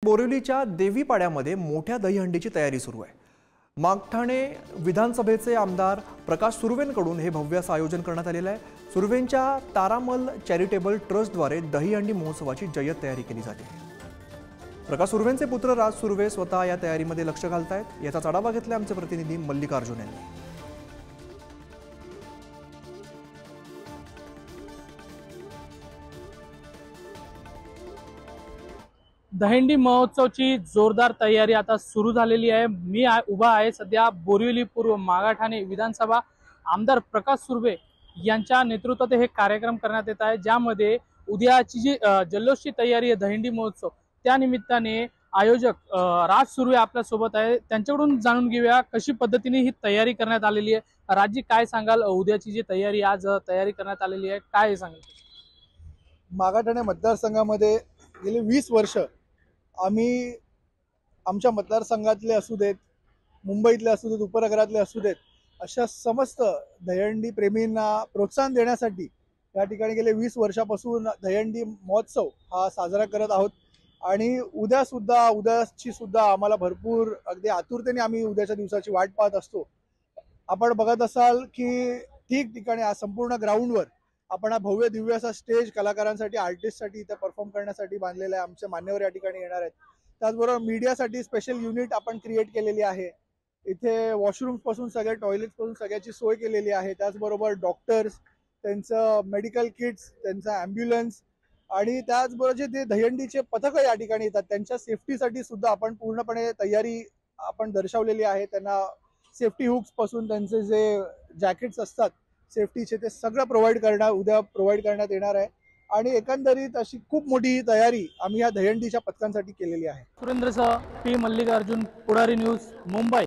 बोरिवलीच्या देवीपाड्यामध्ये मोठ्या दहीहंडीची तयारी सुरू आहे। मागठाणे विधानसभेचे आमदार प्रकाश सुर्वेंकडून हे भव्य असं आयोजन करण्यात आलेलं आहे। सुर्वेंच्या तारामल चॅरिटेबल ट्रस्टद्वारे दहीहंडी महोत्सवाची जय्यत तयारी केली जाते। प्रकाश सुर्वेंचे पुत्र राज सुर्वे स्वतः या तयारीमध्ये लक्ष घालतायत। याचा आढावा घेतला आमचे प्रतिनिधी मल्लिकार्जुन यांनी। दहीहंडी महोत्सवची जोरदार तयारी आता सुरू झालेली आहे। मी उभा आहे सध्या बोरिवली पूर्व मागाठाणे विधानसभा आमदार प्रकाश सुर्वे यांच्या नेतृत्वात हे कार्यक्रम करण्यात येत आहे, ज्यामध्ये उद्याची जी जल्लोषची तयारी आहे दहीहंडी महोत्सव, त्या निमित्ताने आयोजक राज सुर्वे आपल्या सोबत आहे। त्यांच्याकडून जाणून घेऊया कशी पद्धतीने ही तयारी करण्यात आलेली आहे। राजजी, काय सांगाल, उद्याची जी तयारी आज तयारी करण्यात आलेली आहे, काय सांगाल? मागाठाणे मतदारसंघामध्ये गेली 20 वर्ष आम्ही आमच्या मतदारसंघातले असू देत, मुंबईतले असू देत, उपनगरातले असू देत, अशा समस्त दहीहंडी प्रेमींना प्रोत्साहन देण्यासाठी या ठिकाणी गेले 20 वर्षापासून दहीहंडी महोत्सव हा साजरा करत आहोत। आणि उद्याची सुद्धा आम्हाला भरपूर अगदी आतुरतेने आम्ही उद्याच्या दिवसाची वाट पाहत असतो। आपण बघत असाल की ठिकठिकाणी संपूर्ण ग्राउंडवर आपण हा भव्य दिव्य असा स्टेज कलाकारांसाठी, आर्टिस्टसाठी इथे परफॉर्म करण्यासाठी बांधलेला आहे। आमचे मान्यवर या ठिकाणी येणार आहेत। त्याचबरोबर मीडियासाठी स्पेशल युनिट आपण क्रिएट केलेली आहे। इथे वॉशरूम्स पासून सगळ्या टॉयलेट्स पासून सगळ्याची सोय केलेली आहे। त्याचबरोबर डॉक्टर्स, त्यांचं मेडिकल किट्स, त्यांचा ॲम्ब्युलन्स आणि त्याचबरोबर जे ते दहीहंडीचे पथकं या ठिकाणी येतात त्यांच्या सेफ्टीसाठी सुद्धा आपण पूर्णपणे तयारी आपण दर्शवलेली आहे। त्यांना सेफ्टी हुक्स पासून त्यांचे जे जॅकेट्स असतात सेफ्टीचे, ते सगळं उद्या प्रोव्हाइड करण्यात येणार आहे। आणि एकंदरीत अशी खूप मोठी तयारी आम्ही या दहीहंडीच्या पथकांसाठी केलेली आहे। सुरेंद्रसह पी मल्लिकार्जुन, पुढारी न्यूज, मुंबई।